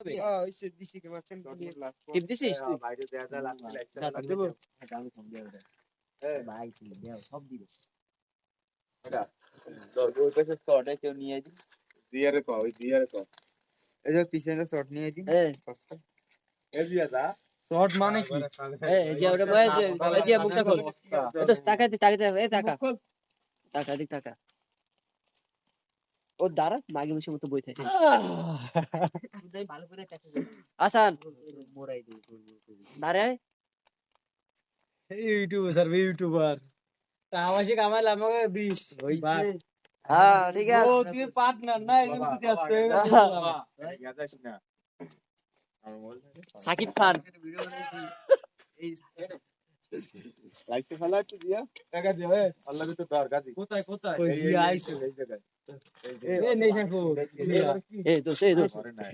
হইছে দিছি কে মাছেন টিপ দিছিস তুই বাইরে দেয়া যা লাগছিল একটা দাদা দেব আমি ফোন দিয়ে দেব ভাই তুই দেও সব দিবে এটা তো ওই পাশে স্টটে কেউ নিয়ে আইছি দিয়ারে কো ওই দিয়ারে কো এই যে পিছনে শট নিয়ে আইছি এই দিয়া যা শট মানে কি এই যে ওরে বয় এই যে মুখটা খোল তো টাকা দি এই টাকা টাকা দি টাকা ও দাঁড়া মাগি মুছে মতো বই থাকে ভালো করে আসান মোরাই দি দাঁড়া ইউটিউবার তামাশি কামাইলাম 20 হইছে হ্যাঁ ঠিক আছে ও তুই পার্টনার না এই জন্য তুই আসছে যাস না সাকিব খান লাইসে ফেলা একটু দিয়া টাকা দিও আল্লাহ তো দরকার কোথায় ওই জি আইছে এই জায়গায় এই নেই থাকো এই তো সেই তো করে নাই